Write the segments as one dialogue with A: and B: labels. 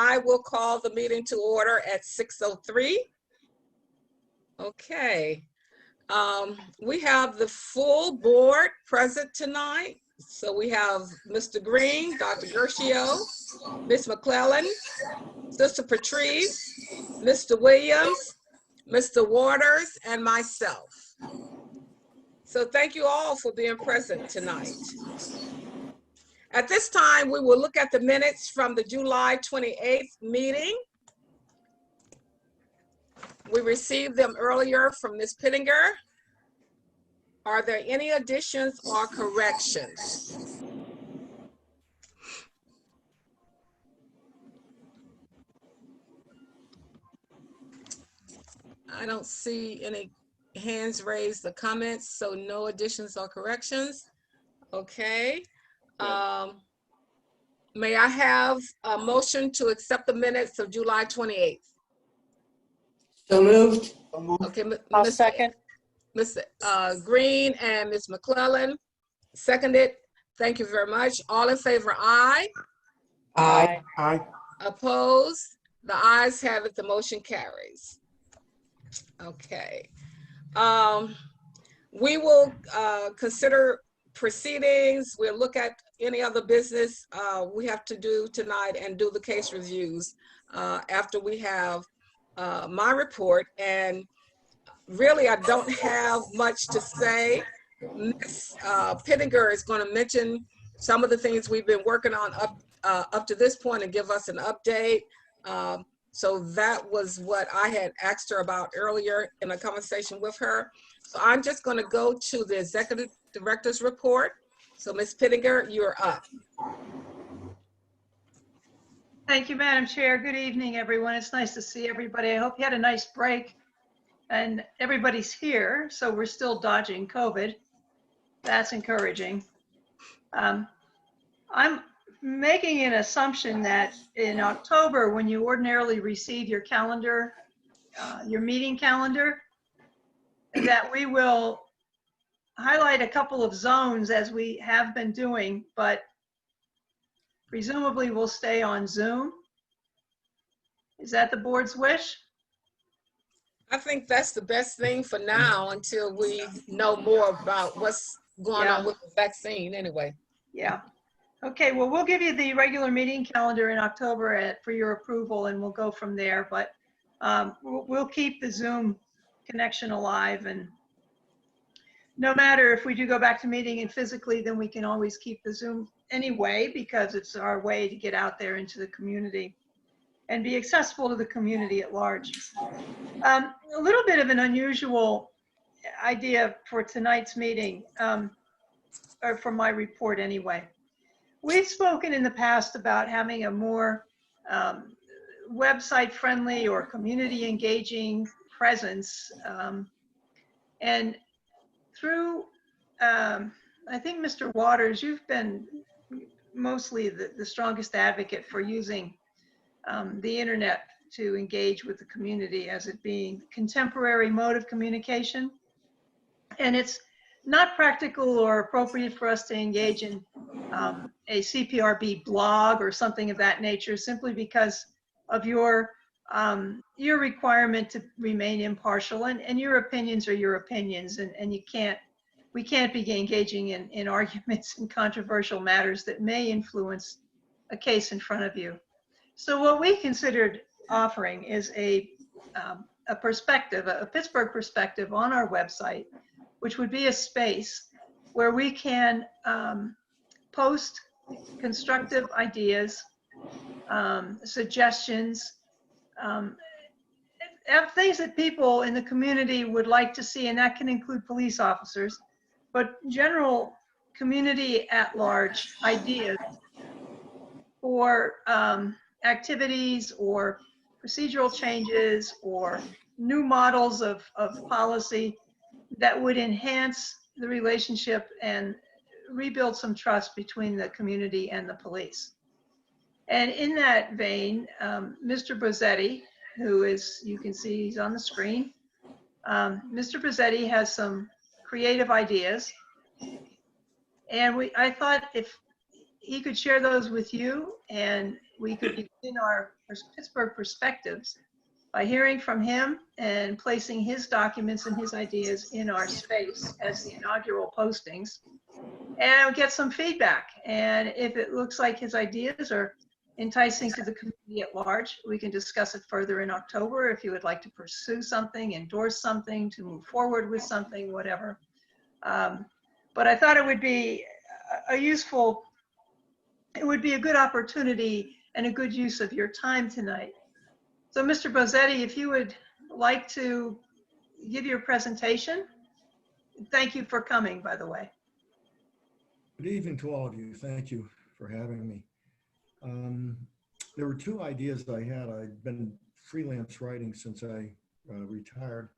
A: I will call the meeting to order at 6:03. Okay. We have the full board present tonight. So we have Mr. Green, Dr. Gershio, Ms. McClellan, Sister Patrice, Mr. Williams, Mr. Waters, and myself. So thank you all for being present tonight. At this time, we will look at the minutes from the July 28th meeting. We received them earlier from Ms. Pittinger. Are there any additions or corrections? I don't see any hands raised or comments, so no additions or corrections. Okay. May I have a motion to accept the minutes of July 28th?
B: So moved.
A: Okay,
C: I'll second.
A: Ms. Green and Ms. McClellan, seconded. Thank you very much. All in favor, aye.
B: Aye.
C: Aye.
A: Opposed? The ayes have it, the motion carries. Okay. We will consider proceedings. We'll look at any other business we have to do tonight and do the case reviews after we have my report. And really, I don't have much to say. Ms. Pittinger is going to mention some of the things we've been working on up to this point and give us an update. So that was what I had asked her about earlier in a conversation with her. So I'm just going to go to the executive director's report. So Ms. Pittinger, you're up.
D: Thank you, Madam Chair. Good evening, everyone. It's nice to see everybody. I hope you had a nice break and everybody's here. So we're still dodging COVID. That's encouraging. I'm making an assumption that in October, when you ordinarily receive your calendar, your meeting calendar, that we will highlight a couple of zones as we have been doing, but presumably we'll stay on Zoom. Is that the board's wish?
A: I think that's the best thing for now until we know more about what's going on with the vaccine anyway.
D: Yeah. Okay, well, we'll give you the regular meeting calendar in October for your approval, and we'll go from there. But we'll keep the Zoom connection alive. And no matter if we do go back to meeting and physically, then we can always keep the Zoom anyway, because it's our way to get out there into the community and be accessible to the community at large. A little bit of an unusual idea for tonight's meeting, or for my report anyway. We've spoken in the past about having a more website friendly or community engaging presence. And through, I think Mr. Waters, you've been mostly the strongest advocate for using the internet to engage with the community as it being contemporary mode of communication. And it's not practical or appropriate for us to engage in a CPRB blog or something of that nature, simply because of your requirement to remain impartial, and your opinions are your opinions, and we can't be engaging in arguments and controversial matters that may influence a case in front of you. So what we considered offering is a perspective, a Pittsburgh perspective on our website, which would be a space where we can post constructive ideas, suggestions, things that people in the community would like to see, and that can include police officers, but general community at large ideas for activities or procedural changes or new models of policy that would enhance the relationship and rebuild some trust between the community and the police. And in that vein, Mr. Bosetti, who is, you can see he's on the screen, Mr. Bosetti has some creative ideas. And I thought if he could share those with you, and we could begin our Pittsburgh perspectives by hearing from him and placing his documents and his ideas in our space as the inaugural postings, and get some feedback. And if it looks like his ideas are enticing to the community at large, we can discuss it further in October if you would like to pursue something, endorse something, to move forward with something, whatever. But I thought it would be it would be a good opportunity and a good use of your time tonight. So Mr. Bosetti, if you would like to give your presentation. Thank you for coming, by the way.
C: Good evening to all of you. Thank you for having me. There were two ideas I had. I've been freelance writing since I retired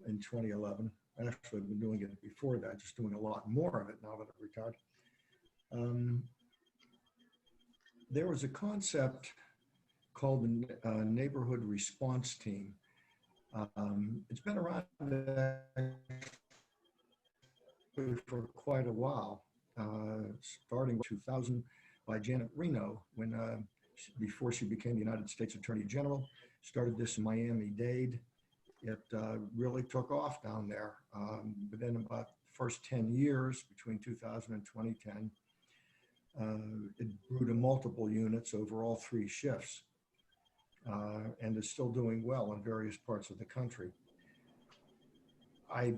C: in 2011. Actually, I've been doing it before that, just doing a lot more of it now that I've retired. There was a concept called the Neighborhood Response Team. It's been around for quite a while, starting in 2000 by Janet Reno, before she became the United States Attorney General. Started this in Miami-Dade. It really took off down there. Within about the first 10 years, between 2000 and 2010, it grew to multiple units over all 3 shifts, and is still doing well in various parts of the country. I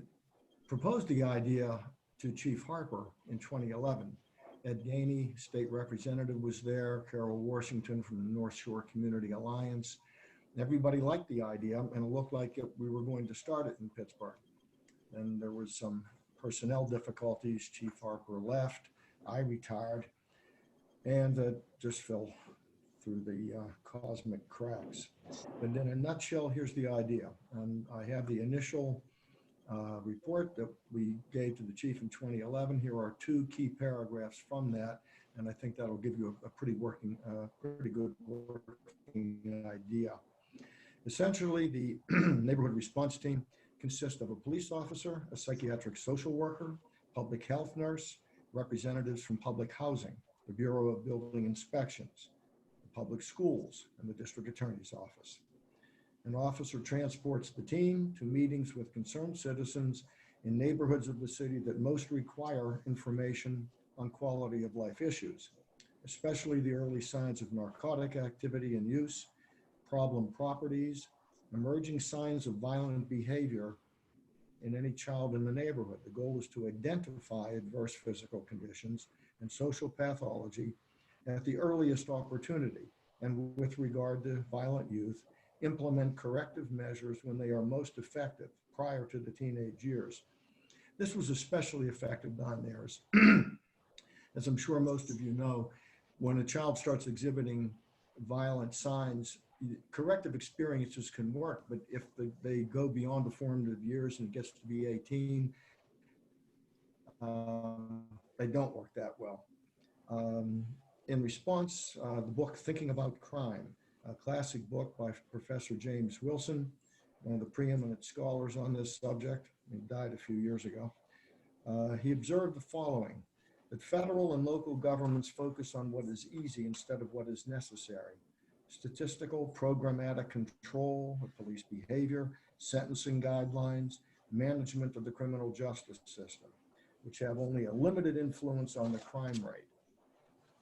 C: proposed the idea to Chief Harper in 2011. Ed Gainey, state representative, was there. Carol Washington from the North Shore Community Alliance. Everybody liked the idea, and it looked like we were going to start it in Pittsburgh. And there was some personnel difficulties. Chief Harper left. I retired, and it just fell through the cosmic cracks. But in a nutshell, here's the idea. I have the initial report that we gave to the chief in 2011. Here are 2 key paragraphs from that, and I think that'll give you a pretty good working idea. Essentially, the neighborhood response team consists of a police officer, a psychiatric social worker, public health nurse, representatives from public housing, the Bureau of Building Inspections, the public schools, and the district attorney's office. An officer transports the team to meetings with concerned citizens in neighborhoods of the city that most require information on quality of life issues, especially the early signs of narcotic activity and use, problem properties, emerging signs of violent behavior in any child in the neighborhood. The goal is to identify adverse physical conditions and social pathology at the earliest opportunity, and with regard to violent youth, implement corrective measures when they are most effective prior to the teenage years. This was especially effective down there, as I'm sure most of you know. When a child starts exhibiting violent signs, corrective experiences can work, but if they go beyond the formative years and it gets to be 18, they don't work that well. In response, the book Thinking About Crime, a classic book by Professor James Wilson, one of the preeminent scholars on this subject. He died a few years ago. He observed the following: that federal and local governments focus on what is easy instead of what is necessary. Statistical, programmatic control of police behavior, sentencing guidelines, management of the criminal justice system, which have only a limited influence on the crime rate.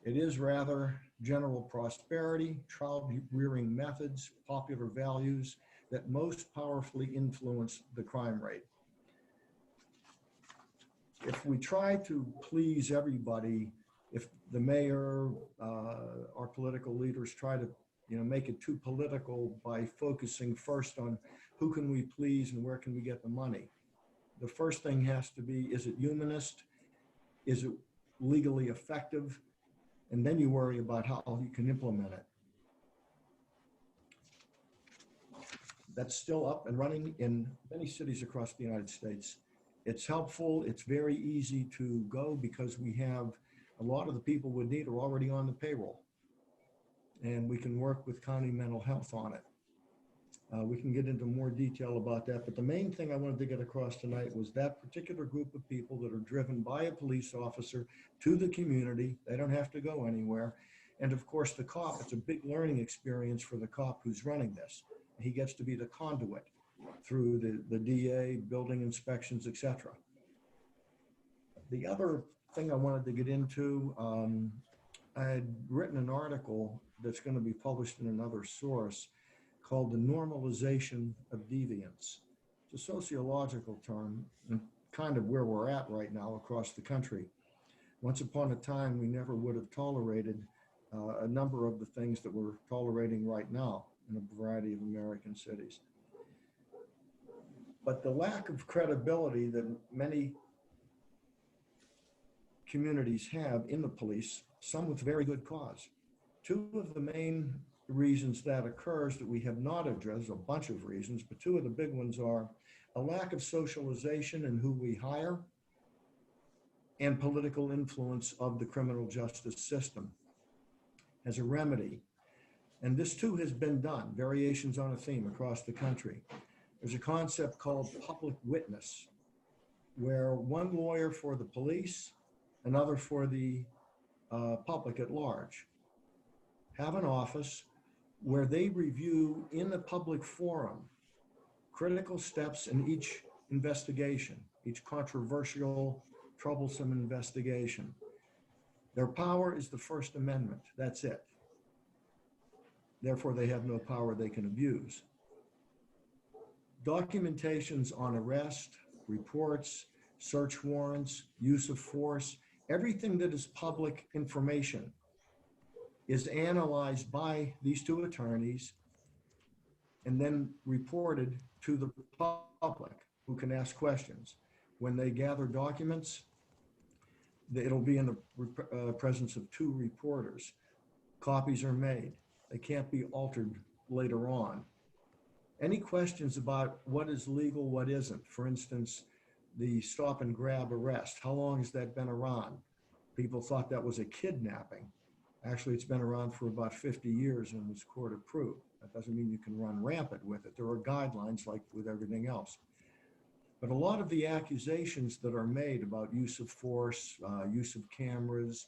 C: It is rather general prosperity, child-rearing methods, popular values that most powerfully influence the crime rate. If we try to please everybody, if the mayor, our political leaders try to make it too political by focusing first on who can we please and where can we get the money, the first thing has to be, is it humanist? Is it legally effective? And then you worry about how you can implement it. That's still up and running in many cities across the United States. It's helpful. It's very easy to go because we have a lot of the people we need are already on the payroll. And we can work with county mental health on it. We can get into more detail about that, but the main thing I wanted to get across tonight was that particular group of people that are driven by a police officer to the community. They don't have to go anywhere. And of course, the cop, it's a big learning experience for the cop who's running this. He gets to be the conduit through the DA, building inspections, etc. The other thing I wanted to get into, I had written an article that's going to be published in another source called The Normalization of Deviance. It's a sociological term and kind of where we're at right now across the country. Once upon a time, we never would have tolerated a number of the things that we're tolerating right now in a variety of American cities. But the lack of credibility that many communities have in the police, some with very good cause. Two of the main reasons that occurs that we have not addressed, a bunch of reasons, but two of the big ones are a lack of socialization in who we hire and political influence of the criminal justice system as a remedy. And this too has been done, variations on a theme across the country. There's a concept called public witness, where one lawyer for the police, another for the public at large, have an office where they review in the public forum critical steps in each investigation, each controversial, troublesome investigation. Their power is the First Amendment. That's it. Therefore, they have no power they can abuse. Documentations on arrest, reports, search warrants, use of force, everything that is public information is analyzed by these two attorneys and then reported to the public who can ask questions. When they gather documents, it'll be in the presence of two reporters. Copies are made. They can't be altered later on. Any questions about what is legal, what isn't? For instance, the stop and grab arrest. How long has that been around? People thought that was a kidnapping. Actually, it's been around for about 50 years and was court approved. That doesn't mean you can run rampant with it. There are guidelines like with everything else. But a lot of the accusations that are made about use of force, use of cameras,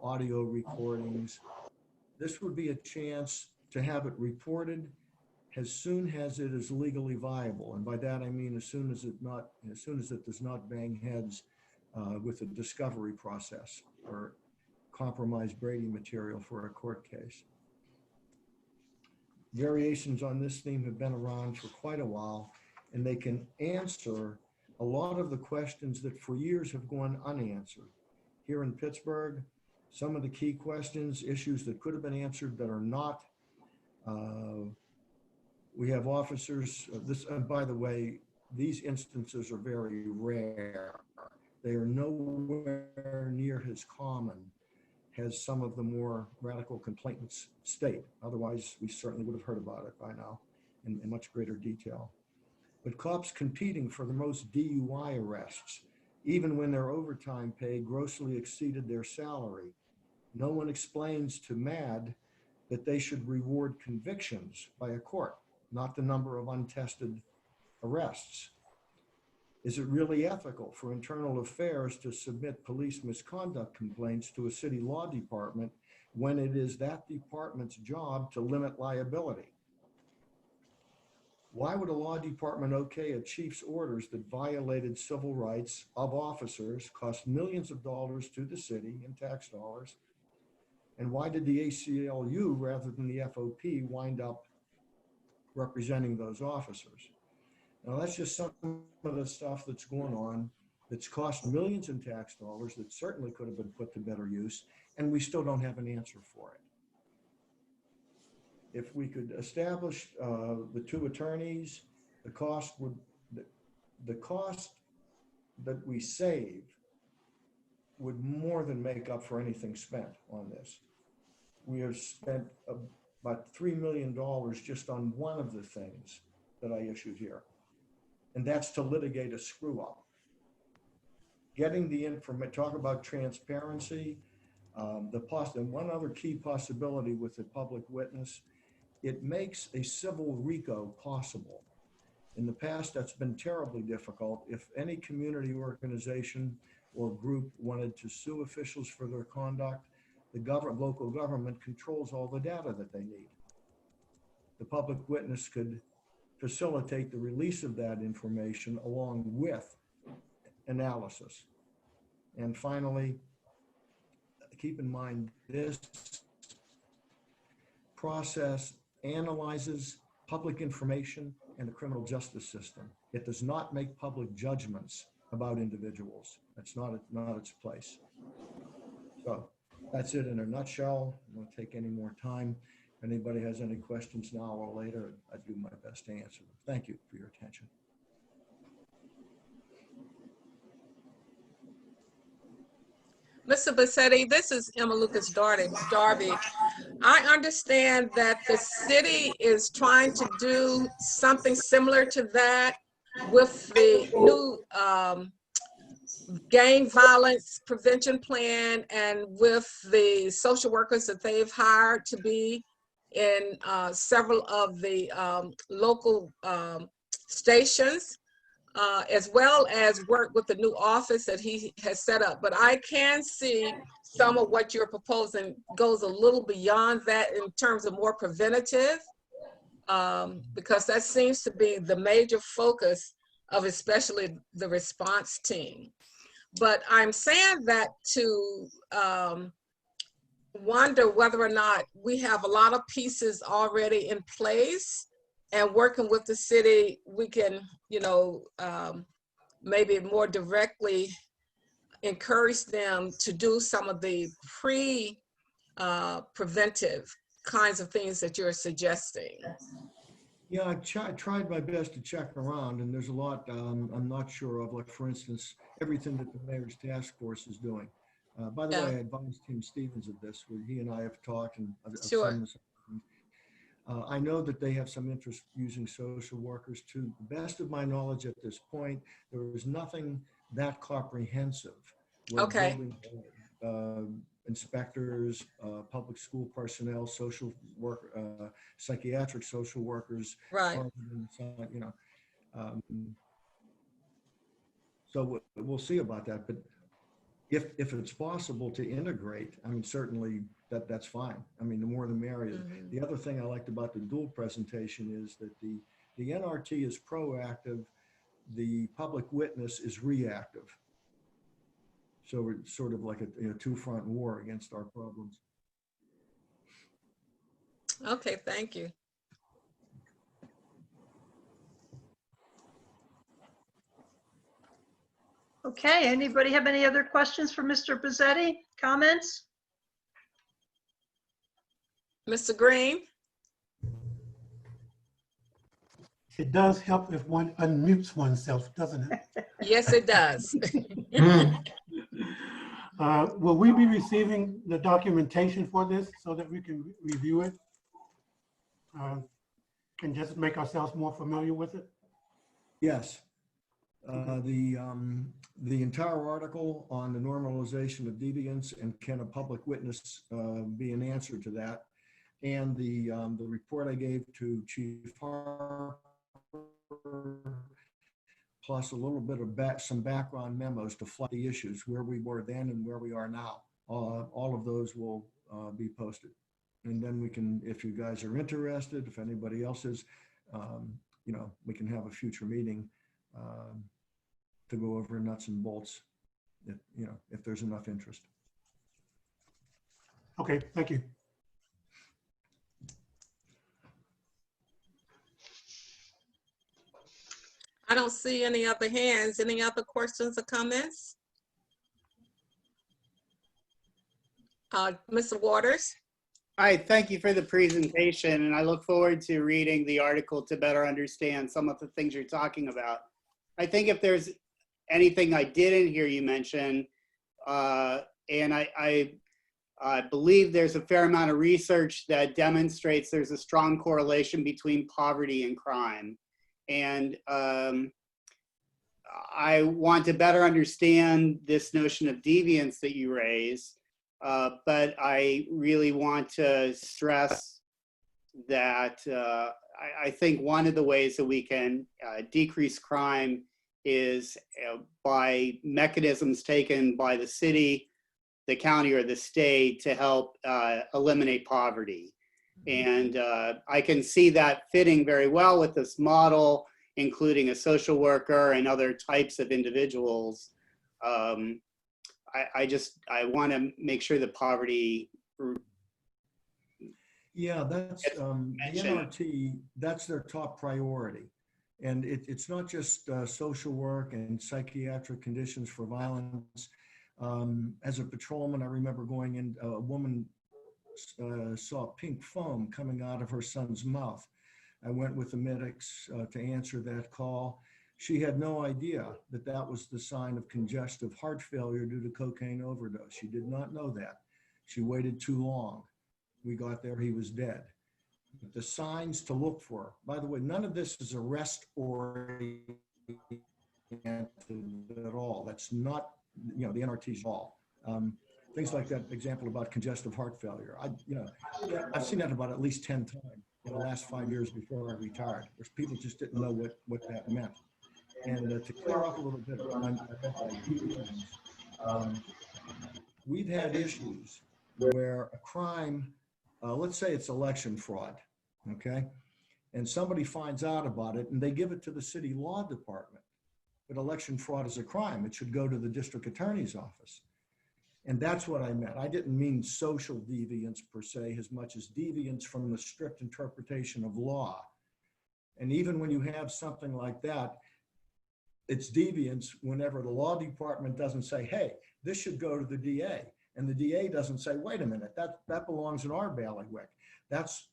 C: audio recordings, this would be a chance to have it reported as soon as it is legally viable. And by that, I mean as soon as it does not bang heads with a discovery process or compromise Brady material for a court case. Variations on this theme have been around for quite a while, and they can answer a lot of the questions that for years have gone unanswered. Here in Pittsburgh, some of the key questions, issues that could have been answered that are not. We have officers, and by the way, these instances are very rare. They are nowhere near as common as some of the more radical complainants state. Otherwise, we certainly would have heard about it by now in much greater detail. But cops competing for the most DUI arrests, even when their overtime pay grossly exceeded their salary. No one explains to MAD that they should reward convictions by a court, not the number of untested arrests. Is it really ethical for internal affairs to submit police misconduct complaints to a city law department when it is that department's job to limit liability? Why would a law department okay a chief's orders that violated civil rights of officers, cost millions of dollars to the city in tax dollars? And why did the ACLU, rather than the FOP, wind up representing those officers? Now, that's just some of the stuff that's going on that's cost millions in tax dollars that certainly could have been put to better use, and we still don't have an answer for it. If we could establish the two attorneys, the cost that we save would more than make up for anything spent on this. We have spent about $3 million just on one of the things that I issued here, and that's to litigate a screw up. Getting the information, talk about transparency, and one other key possibility with the public witness it makes a civil RICO possible. In the past, that's been terribly difficult. If any community organization or group wanted to sue officials for their conduct, the local government controls all the data that they need. The public witness could facilitate the release of that information along with analysis. And finally, keep in mind this process analyzes public information and the criminal justice system. It does not make public judgments about individuals. That's not its place. So that's it in a nutshell. I won't take any more time. If anybody has any questions now or later, I'd do my best to answer them. Thank you for your attention.
A: Mr. Bosetti, this is Emma Lucas-Darby. I understand that the city is trying to do something similar to that with the new gang violence prevention plan and with the social workers that they've hired to be in several of the local stations. As well as work with the new office that he has set up. But I can see some of what you're proposing goes a little beyond that in terms of more preventative, because that seems to be the major focus of especially the response team. But I'm saying that to wonder whether or not we have a lot of pieces already in place, and working with the city, we can, you know, maybe more directly encourage them to do some of the preventive kinds of things that you're suggesting.
C: Yeah, I tried my best to check around, and there's a lot I'm not sure of, like, for instance, everything that the mayor's task force is doing. By the way, I advised Tim Stevens of this, where he and I have talked, and
A: Sure.
C: I know that they have some interest using social workers. To the best of my knowledge at this point, there is nothing that comprehensive. We're
A: Okay.
C: building, inspectors, public school personnel, social work, psychiatric social workers.
A: Right.
C: You know, so we'll see about that. But if it's possible to integrate, I mean, certainly that's fine. I mean, the more the merrier.
A: Mm-hmm.
C: The other thing I liked about the dual presentation is that the NRT is proactive, the public witness is reactive. So it's sort of like a two-front war against our problems.
A: Okay, thank you.
D: Okay, anybody have any other questions for Mr. Bosetti? Comments?
A: Mr. Green?
E: It does help if one unmutes oneself, doesn't it?
A: Yes, it does.
E: Will we be receiving the documentation for this so that we can review it? And just make ourselves more familiar with it?
C: Yes. The entire article on the normalization of deviance and can a public witness be an answer to that, and the report I gave to Chief Harper, plus a little bit of some background memos to flood the issues, where we were then and where we are now. All of those will be posted. And then we can, if you guys are interested, if anybody else is, you know, we can have a future meeting to go over nuts and bolts, if there's enough interest.
E: Okay, thank you.
A: I don't see any other hands. Any other questions or comments? Mr. Waters?
F: Hi, thank you for the presentation, and I look forward to reading the article to better understand some of the things you're talking about. I think if there's anything I didn't hear you mention, and I believe there's a fair amount of research that demonstrates there's a strong correlation between poverty and crime. And I want to better understand this notion of deviance that you raise, but I really want to stress that I think one of the ways that we can decrease crime is by mechanisms taken by the city, the county, or the state to help eliminate poverty. And I can see that fitting very well with this model, including a social worker and other types of individuals. I want to make sure that poverty.
C: Yeah, that's the NRT, that's their top priority. And it's not just social work and psychiatric conditions for violence. As a patrolman, I remember going in, a woman saw pink foam coming out of her son's mouth. I went with the medics to answer that call. She had no idea that that was the sign of congestive heart failure due to cocaine overdose. She did not know that. She waited too long. We got there, he was dead. But the signs to look for, by the way, none of this is arrest oriented at all. That's not, the NRT's all. Things like that example about congestive heart failure. I've seen that about at least 10 times in the last 5 years before I retired. There's people just didn't know what that meant. And to clear up a little bit, we've had issues where a crime, let's say it's election fraud, okay? And somebody finds out about it and they give it to the city law department. But election fraud is a crime. It should go to the district attorney's office. And that's what I meant. I didn't mean social deviance per se, as much as deviance from the strict interpretation of law. And even when you have something like that, it's deviance whenever the law department doesn't say, hey, this should go to the DA. And the DA doesn't say, wait a minute, that belongs in our bailiwick. That's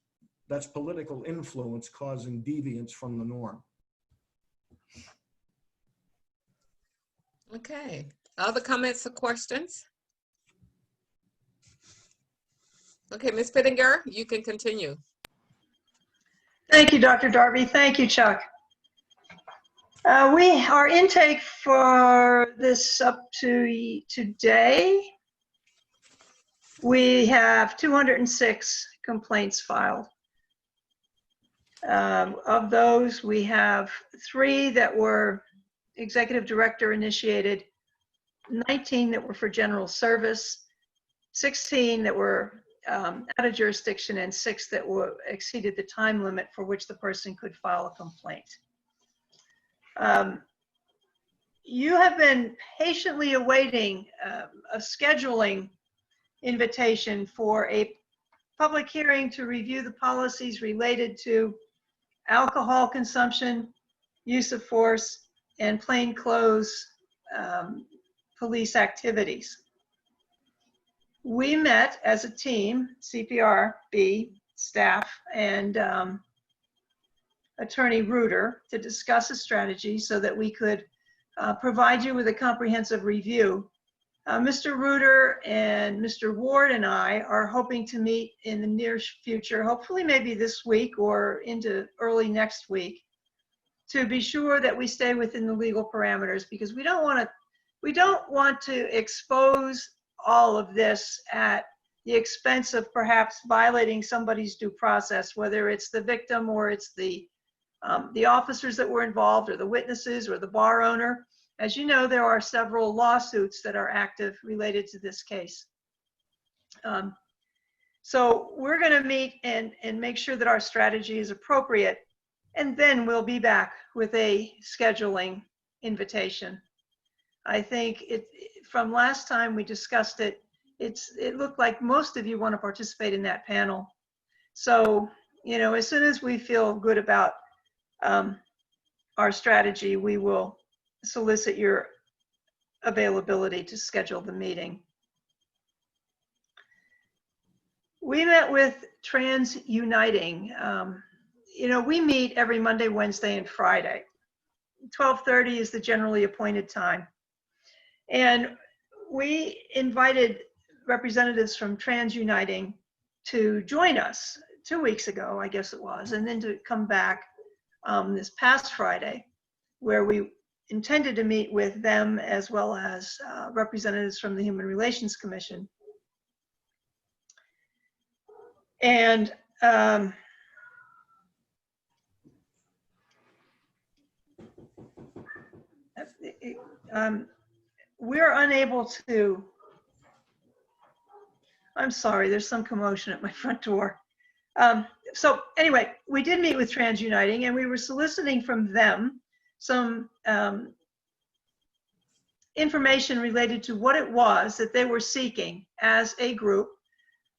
C: political influence causing deviance from the norm.
A: Okay, other comments or questions? Okay, Ms. Pittinger, you can continue.
D: Thank you, Dr. Darby. Thank you, Chuck. Our intake for this up to today, we have 206 complaints filed. Of those, we have 3 that were executive director initiated, 19 that were for general service, 16 that were out of jurisdiction, and 6 that were exceeded the time limit for which the person could file a complaint. You have been patiently awaiting a scheduling invitation for a public hearing to review the policies related to alcohol consumption, use of force, and plainclothes police activities. We met as a team, CPRB staff and Attorney Reuter, to discuss a strategy so that we could provide you with a comprehensive review. Mr. Reuter and Mr. Ward and I are hoping to meet in the near future, hopefully maybe this week or into early next week, to be sure that we stay within the legal parameters, because we don't want to expose all of this at the expense of perhaps violating somebody's due process, whether it's the victim or it's the officers that were involved, or the witnesses, or the bar owner. As you know, there are several lawsuits that are active related to this case. So we're going to meet and make sure that our strategy is appropriate, and then we'll be back with a scheduling invitation. I think from last time we discussed it, it looked like most of you want to participate in that panel. So, as soon as we feel good about our strategy, we will solicit your availability to schedule the meeting. We met with Trans Uniting. We meet every Monday, Wednesday, and Friday. 12:30 is the generally appointed time. And we invited representatives from Trans Uniting to join us 2 weeks ago, I guess it was, and then to come back this past Friday, where we intended to meet with them as well as representatives from the Human Relations Commission. And we're unable to, I'm sorry, there's some commotion at my front door. So anyway, we did meet with Trans Uniting, and we were soliciting from them some information related to what it was that they were seeking as a group,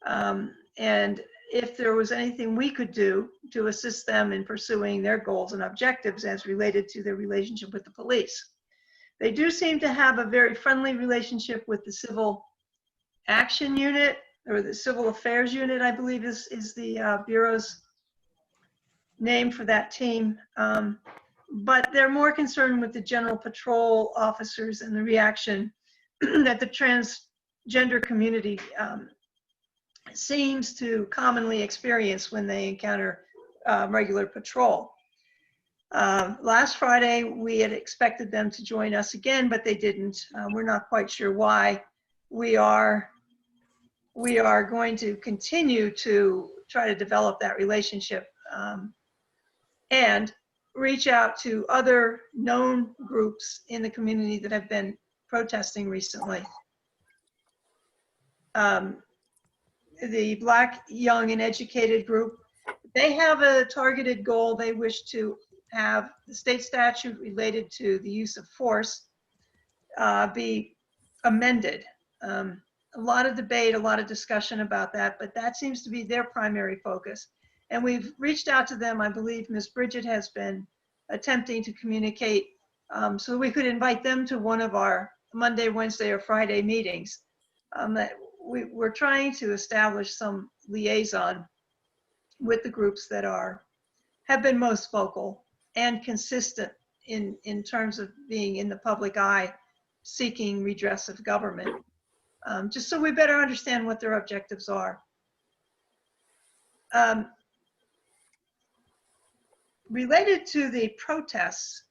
D: and if there was anything we could do to assist them in pursuing their goals and objectives as related to their relationship with the police. They do seem to have a very friendly relationship with the Civil Action Unit, or the Civil Affairs Unit, I believe is the Bureau's name for that team. But they're more concerned with the general patrol officers and the reaction that the transgender community seems to commonly experience when they encounter regular patrol. Last Friday, we had expected them to join us again, but they didn't. We're not quite sure why. We are going to continue to try to develop that relationship and reach out to other known groups in the community that have been protesting recently. The Black, Young, and Educated group, they have a targeted goal. They wish to have the state statute related to the use of force be amended. A lot of debate, a lot of discussion about that, but that seems to be their primary focus. And we've reached out to them. I believe Ms. Bridget has been attempting to communicate so we could invite them to one of our Monday, Wednesday, or Friday meetings. That we're trying to establish some liaison with the groups that have been most vocal and consistent in terms of being in the public eye, seeking redress of government, just so we better understand what their objectives are. Related to the protests,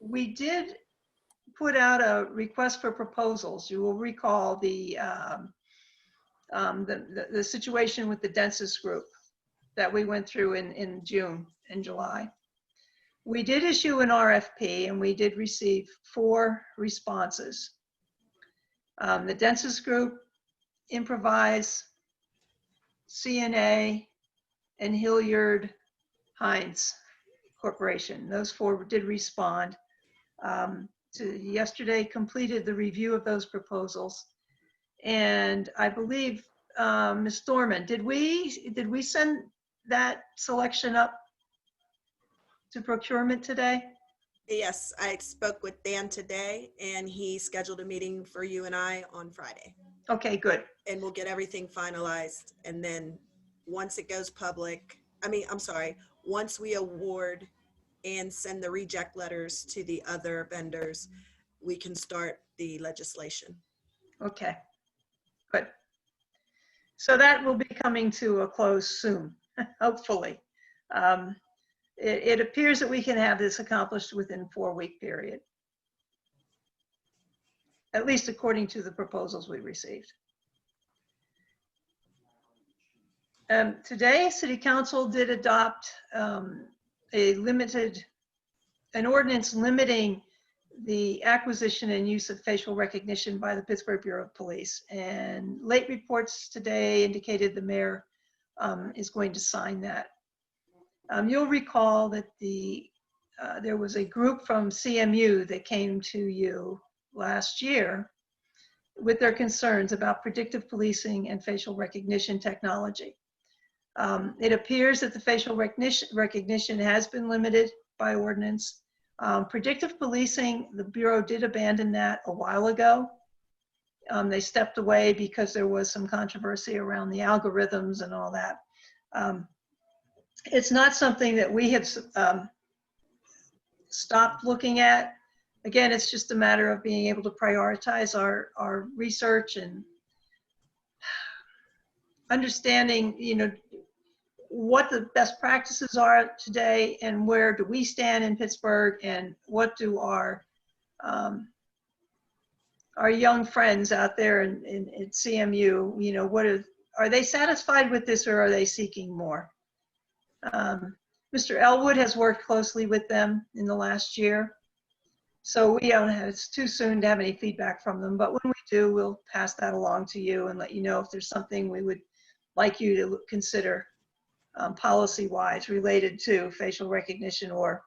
D: we did put out a request for proposals. You will recall the situation with the densest group that we went through in June and July. We did issue an RFP, and we did receive 4 responses. The densest group, Improvise, CNA, and Hilliard Hines Corporation. Those 4 did respond. Yesterday completed the review of those proposals. And I believe, Ms. Thorman, did we send that selection up to procurement today?
G: Yes, I spoke with Dan today, and he scheduled a meeting for you and I on Friday.
D: Okay, good.
G: And we'll get everything finalized. And then once it goes public, once we award and send the reject letters to the other vendors, we can start the legislation.
D: Okay, good. So that will be coming to a close soon, hopefully. It appears that we can have this accomplished within a 4-week period, at least according to the proposals we received. Today, City Council did adopt an ordinance limiting the acquisition and use of facial recognition by the Pittsburgh Bureau of Police. And late reports today indicated the mayor is going to sign that. You'll recall that there was a group from CMU that came to you last year with their concerns about predictive policing and facial recognition technology. It appears that the facial recognition has been limited by ordinance. Predictive policing, the Bureau did abandon that a while ago. They stepped away because there was some controversy around the algorithms and all that. It's not something that we have stopped looking at. Again, it's just a matter of being able to prioritize our research and understanding, what the best practices are today and where do we stand in Pittsburgh, and what do our young friends out there in CMU, are they satisfied with this, or are they seeking more? Mr. Elwood has worked closely with them in the last year. So we don't have, it's too soon to have any feedback from them, but when we do, we'll pass that along to you and let you know if there's something we would like you to consider policy-wise related to facial recognition or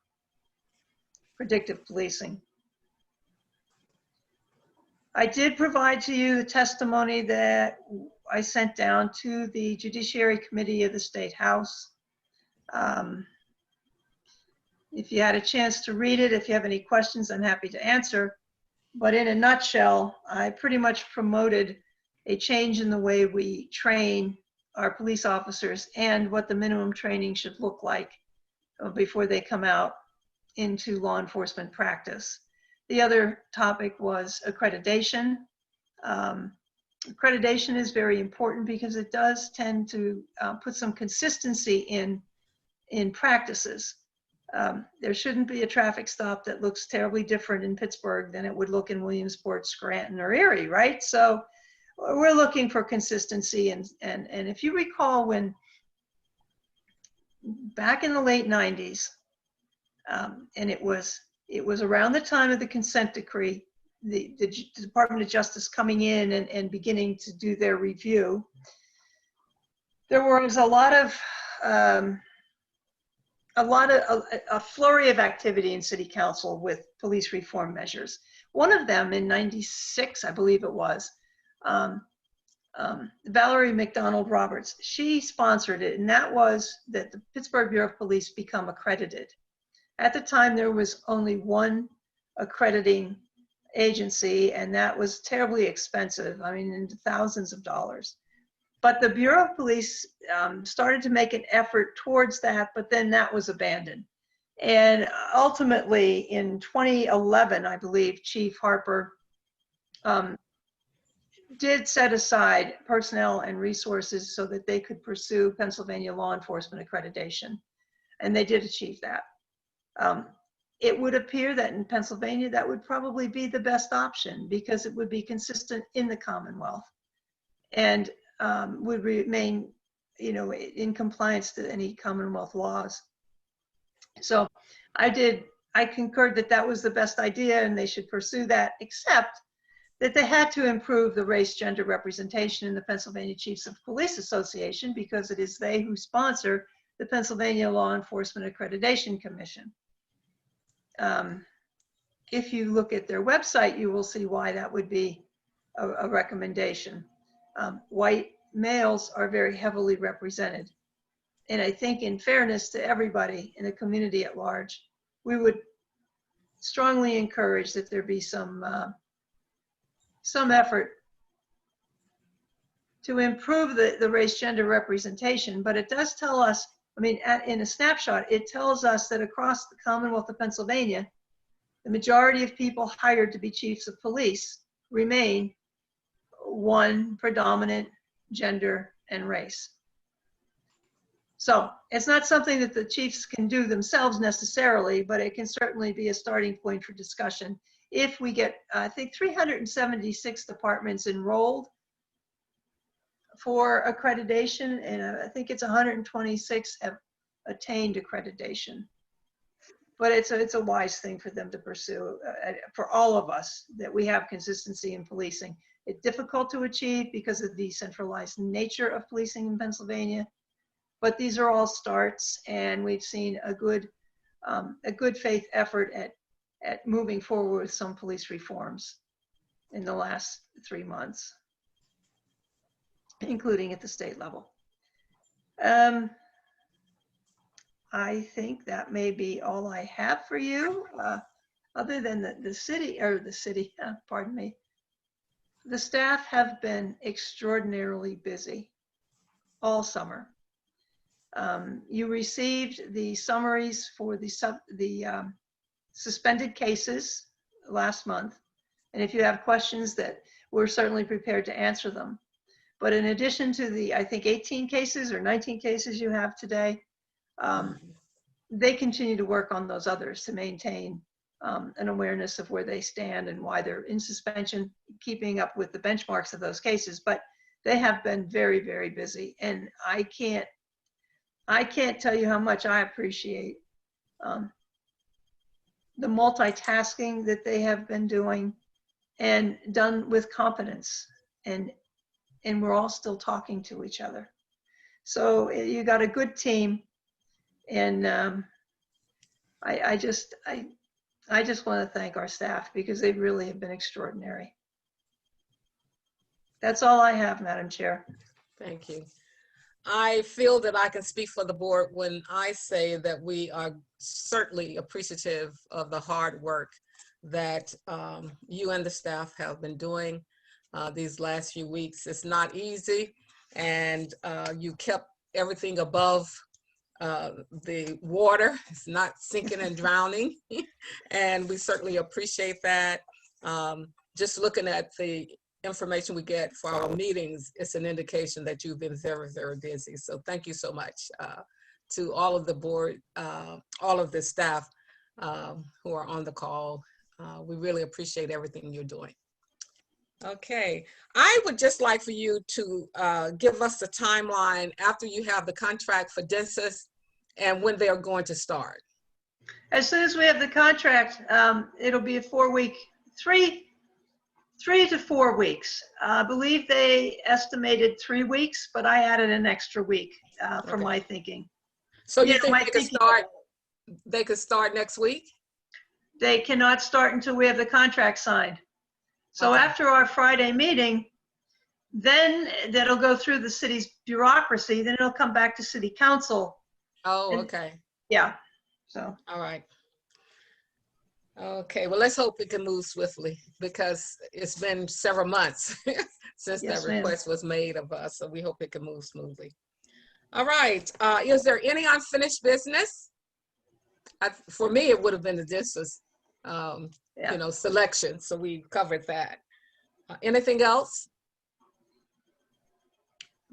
D: predictive policing. I did provide to you the testimony that I sent down to the Judiciary Committee of the State House. If you had a chance to read it, if you have any questions, I'm happy to answer. But in a nutshell, I pretty much promoted a change in the way we train our police officers and what the minimum training should look like before they come out into law enforcement practice. The other topic was accreditation. Accreditation is very important because it does tend to put some consistency in practices. There shouldn't be a traffic stop that looks terribly different in Pittsburgh than it would look in Williamsport, Scranton, or Erie, right? So we're looking for consistency. And if you recall, when back in the late 90s, and it was around the time of the consent decree, the Department of Justice coming in and beginning to do their review, there was a flurry of activity in City Council with police reform measures. One of them in '96, I believe it was, Valerie McDonald Roberts, she sponsored it, and that was that the Pittsburgh Bureau of Police become accredited. At the time, there was only one accrediting agency, and that was terribly expensive. I mean, into thousands of dollars. But the Bureau of Police started to make an effort towards that, but then that was abandoned. And ultimately, in 2011, I believe, Chief Harper did set aside personnel and resources so that they could pursue Pennsylvania law enforcement accreditation. And they did achieve that. It would appear that in Pennsylvania, that would probably be the best option because it would be consistent in the Commonwealth and would remain, in compliance to any Commonwealth laws. So I concurred that that was the best idea and they should pursue that, except that they had to improve the race-gender representation in the Pennsylvania Chiefs of Police Association because it is they who sponsor the Pennsylvania Law Enforcement Accreditation Commission. If you look at their website, you will see why that would be a recommendation. White males are very heavily represented. And I think in fairness to everybody in the community at large, we would strongly encourage that there be some effort to improve the race-gender representation. But it does tell us, I mean, in a snapshot, it tells us that across the Commonwealth of Pennsylvania, the majority of people hired to be chiefs of police remain one predominant gender and race. So it's not something that the chiefs can do themselves necessarily, but it can certainly be a starting point for discussion. If we get, I think, 376 departments enrolled for accreditation, and I think it's 126 have attained accreditation. But it's a wise thing for them to pursue, for all of us, that we have consistency in policing. It's difficult to achieve because of the decentralized nature of policing in Pennsylvania, but these are all starts, and we've seen a good faith effort at moving forward with some police reforms in the last 3 months, including at the state level. I think that may be all I have for you, other than the staff have been extraordinarily busy all summer. You received the summaries for the suspended cases last month. And if you have questions, that we're certainly prepared to answer them. But in addition to the, I think, 18 cases or 19 cases you have today, they continue to work on those others to maintain an awareness of where they stand and why they're in suspension, keeping up with the benchmarks of those cases. But they have been very, very busy. And I can't tell you how much I appreciate the multitasking that they have been doing and done with competence. And we're all still talking to each other. So you got a good team. And I just want to thank our staff because they really have been extraordinary. That's all I have, Madam Chair.
A: Thank you. I feel that I can speak for the board when I say that we are certainly appreciative of the hard work that you and the staff have been doing these last few weeks. It's not easy, and you kept everything above the water. It's not sinking and drowning, and we certainly appreciate that. Just looking at the information we get for our meetings, it's an indication that you've been very, very busy. So thank you so much to all of the board, all of the staff who are on the call. We really appreciate everything you're doing. Okay, I would just like for you to give us the timeline after you have the contract for dentists and when they are going to start.
D: As soon as we have the contract, it'll be a 4-week, 3 to 4 weeks. I believe they estimated 3 weeks, but I added an extra week for my thinking.
A: So you
D: Yeah,
A: think
D: my
A: they could
D: thinking-
A: start? They could start next week?
D: They cannot start until we have the contract signed. So
A: Okay.
D: after our Friday meeting, then that'll go through the city's bureaucracy, then it'll come back to city council.
A: Oh,
D: And-
A: okay.
D: Yeah, so.
A: All right. Okay, well, let's hope it can move swiftly because it's been several months since
D: Yes,
A: that
D: ma'am.
A: request was made of us, so we hope it can move smoothly. All right, is there any unfinished business? For me, it would have been the dentist,
D: Yeah.
A: selection, so we covered that. Anything else?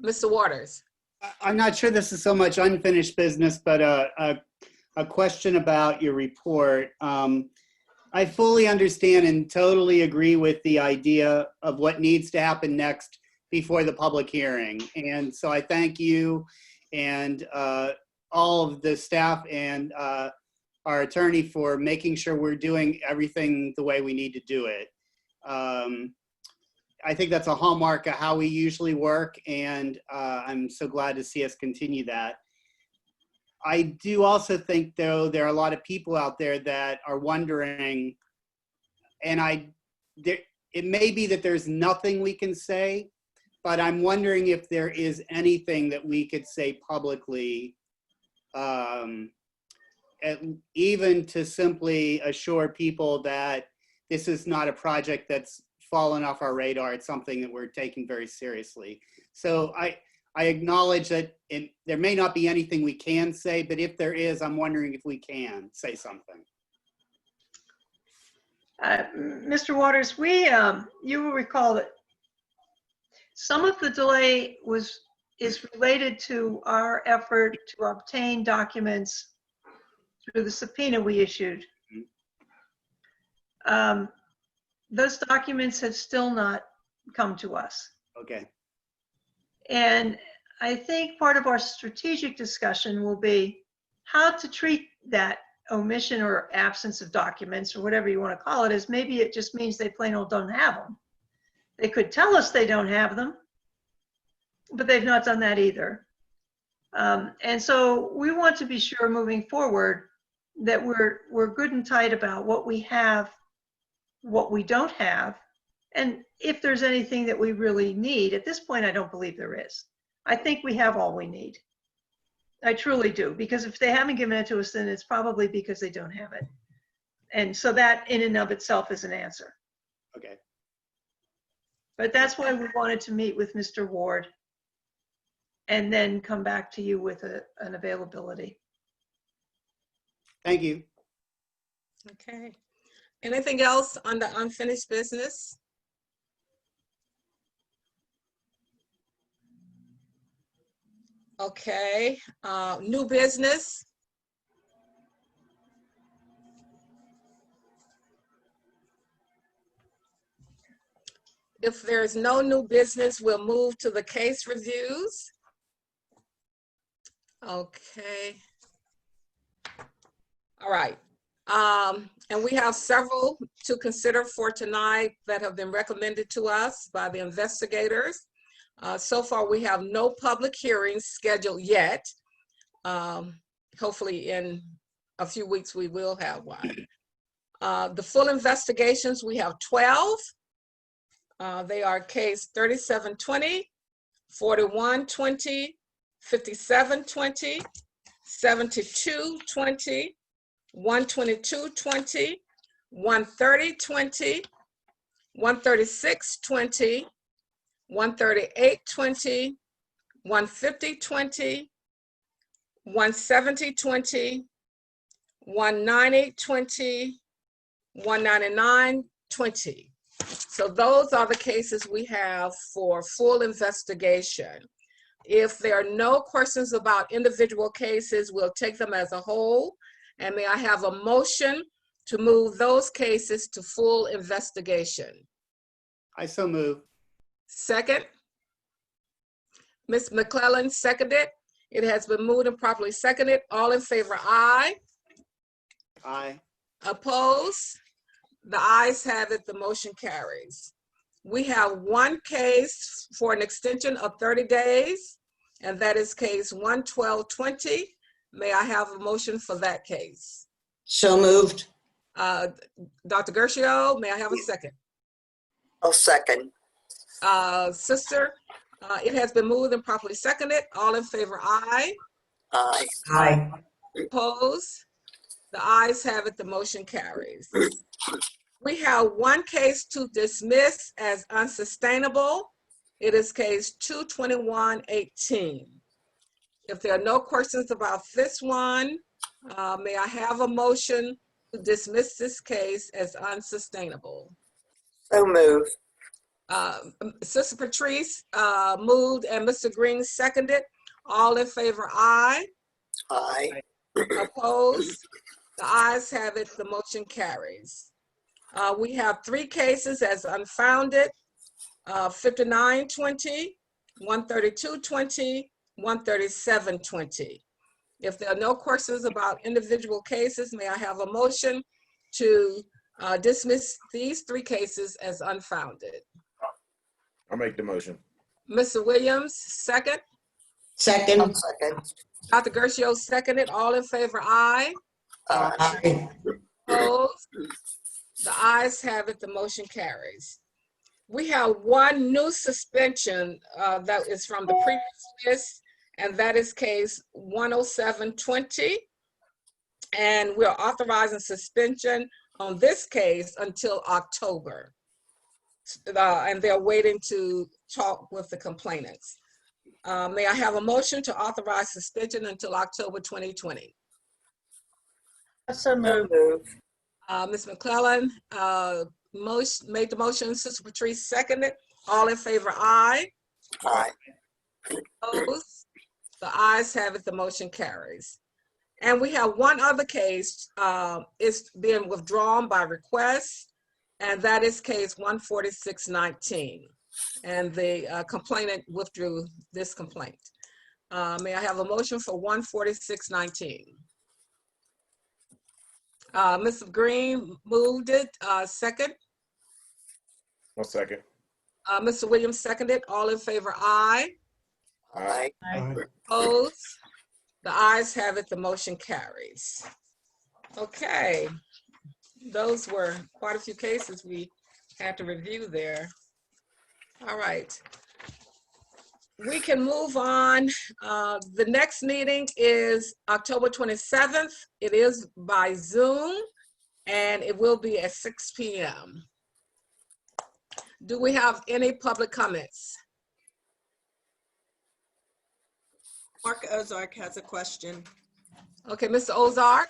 A: Mr. Waters?
F: I'm not sure this is so much unfinished business, but a question about your report. I fully understand and totally agree with the idea of what needs to happen next before the public hearing. And so I thank you and all of the staff and our attorney for making sure we're doing everything the way we need to do it. I think that's a hallmark of how we usually work, and I'm so glad to see us continue that. I do also think, though, there are a lot of people out there that are wondering, and it may be that there's nothing we can say, but I'm wondering if there is anything that we could say publicly, even to simply assure people that this is not a project that's fallen off our radar. It's something that we're taking very seriously. So I acknowledge that there may not be anything we can say, but if there is, I'm wondering if we can say something.
D: Mr. Waters, you will recall that some of the delay is related to our effort to obtain documents through the subpoena we issued. Those documents have still not come to us.
F: Okay.
D: And I think part of our strategic discussion will be how to treat that omission or absence of documents, or whatever you want to call it, as maybe it just means they plain old don't have them. They could tell us they don't have them, but they've not done that either. And so we want to be sure moving forward that we're good and tight about what we have, what we don't have, and if there's anything that we really need. At this point, I don't believe there is. I think we have all we need. I truly do, because if they haven't given it to us, then it's probably because they don't have it. And so that in and of itself is an answer.
F: Okay.
D: But that's why we wanted to meet with Mr. Ward and then come back to you with an availability.
F: Thank you.
A: Okay. Anything else on the unfinished business? Okay, new business. If there's no new business, we'll move to the case reviews. Okay. All right. And we have several to consider for tonight that have been recommended to us by the investigators. So far, we have no public hearings scheduled yet. Hopefully in a few weeks, we will have one. The full investigations, we have 12. They are case 3720, 4120, 5720, 7220, 12220, 13020, 13620, 13820, 15020, 17020, 19020, 19920. So those are the cases we have for full investigation. If there are no questions about individual cases, we'll take them as a whole. And may I have a motion to move those cases to full investigation?
F: I so move.
A: Second. Ms. McClellan seconded. It has been moved and properly seconded. All in favor, aye.
F: Aye.
A: Opposed? The ayes have it, the motion carries. We have one case for an extension of 30 days, and that is case 11220. May I have a motion for that case?
B: So moved.
A: Dr. Gershio, may I have a second?
B: I'll second.
A: Sister, it has been moved and properly seconded. All in favor, aye.
B: Aye. Aye.
A: Opposed? The ayes have it, the motion carries. We have one case to dismiss as unsustainable. It is case 22118. If there are no questions about this one, may I have a motion to dismiss this case as unsustainable?
B: So moved.
A: Sister Patrice moved and Mr. Green seconded. All in favor, aye.
B: Aye.
A: Opposed? The ayes have it, the motion carries. We have three cases as unfounded, 5920, 13220, 13720. If there are no questions about individual cases, may I have a motion to dismiss these three cases as unfounded?
H: I'll make the motion.
A: Mr. Williams, second.
B: Second. Second.
A: Dr. Gershio seconded. All in favor, aye.
B: Aye.
A: Opposed? The ayes have it, the motion carries. We have one new suspension that is from the previous list, and that is case 10720. And we're authorizing suspension on this case until October. And they're waiting to talk with the complainants. May I have a motion to authorize suspension until October 2020?
B: So moved.
A: Ms. McClellan made the motion. Sister Patrice seconded. All in favor, aye.
B: Aye.
A: Opposed? The ayes have it, the motion carries. And we have one other case, it's being withdrawn by request, and that is case 14619. And the complainant withdrew this complaint. May I have a motion for 14619? Mr. Green moved it, second.
H: I'll second.
A: Mr. Williams seconded. All in favor, aye.
H: Aye.
E: Aye.
A: Opposed? The ayes have it, the motion carries. Okay, those were quite a few cases we had to review there. All right. We can move on. The next meeting is October 27th. It is by Zoom, and it will be at 6 p.m. Do we have any public comments?
G: Mark Ozark has a question.
A: Okay, Mr. Ozark.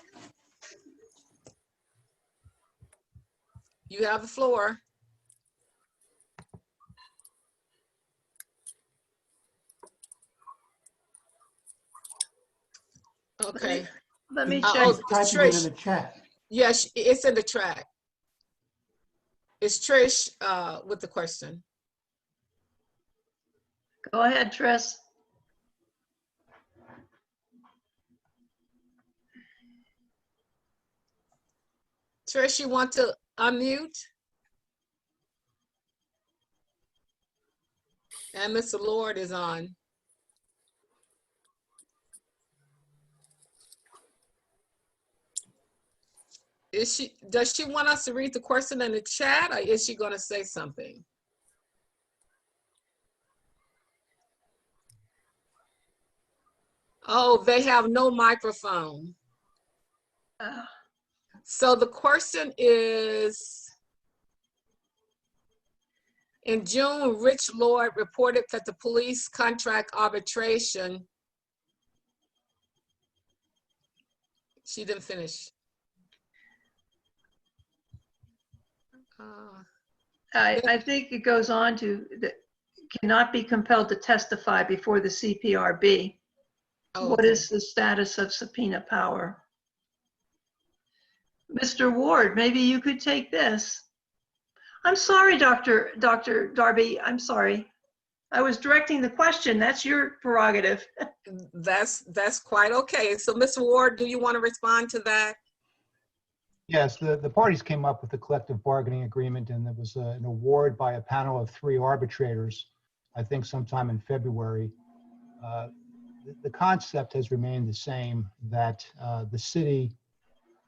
A: You have the floor. Okay.
D: Let me
A: Oh,
D: check.
E: Typing it in
A: Trish.
E: the chat.
A: Yes, it's in the track. It's Trish with the question.
D: Go ahead, Tris.
A: Trish, you want to unmute? And Mr. Lord is on. Does she want us to read the question in the chat, or is she gonna say something? Oh, they have no microphone. So the question is, in June, Rich Lord reported that the police contract arbitration, she didn't finish.
D: I think it goes on to that cannot be compelled to testify before the CPRB.
A: Oh,
D: What
A: okay.
D: is the status of subpoena power? Mr. Ward, maybe you could take this. I'm sorry, Dr. Darby, I'm sorry. I was directing the question. That's your prerogative.
A: That's quite okay. So, Mr. Ward, do you want to respond to that?
I: Yes, the parties came up with a collective bargaining agreement, and there was an award by a panel of 3 arbitrators, I think sometime in February. The concept has remained the same, that the city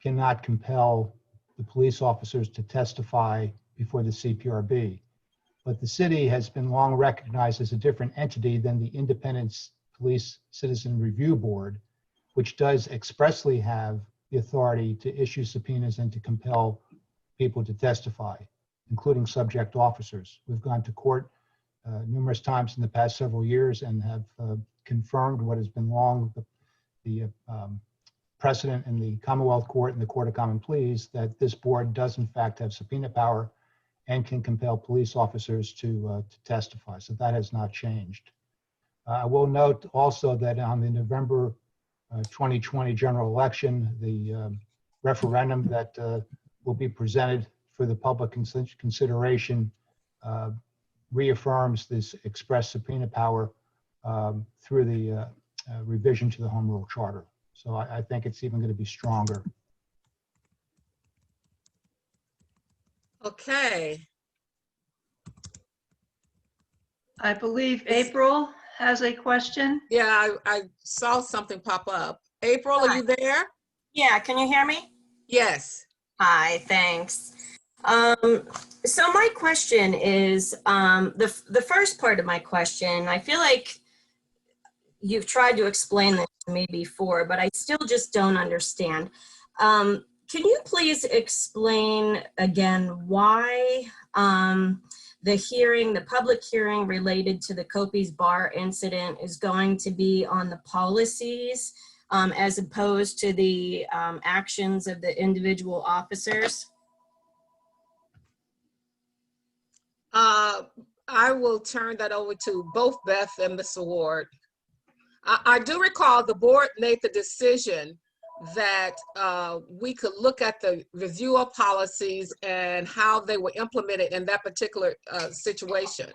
I: cannot compel the police officers to testify before the CPRB. But the city has been long recognized as a different entity than the Independent Police Citizen Review Board, which does expressly have the authority to issue subpoenas and to compel people to testify, including subject officers. We've gone to court numerous times in the past several years and have confirmed what has been long the precedent in the Commonwealth Court and the Court of Common Pleas, that this board does in fact have subpoena power and can compel police officers to testify. So that has not changed. I will note also that on the November 2020 general election, the referendum that will be presented for the public consideration reaffirms this express subpoena power through the revision to the Home Rule Charter. So I think it's even going to be stronger.
A: Okay.
D: I believe April has a question.
A: Yeah, I saw something pop up. April, are you there?
J: Yeah, can you hear me?
A: Yes.
J: Hi, thanks. So my question is, the first part of my question, I feel like you've tried to explain this to me before, but I still just don't understand. Can you please explain again why the public hearing related to the Copies Bar incident is going to be on the policies as opposed to the actions of the individual officers?
A: I will turn that over to both Beth and Mr. Ward. I do recall the board made the decision that we could look at the review of policies and how they were implemented in that particular situation.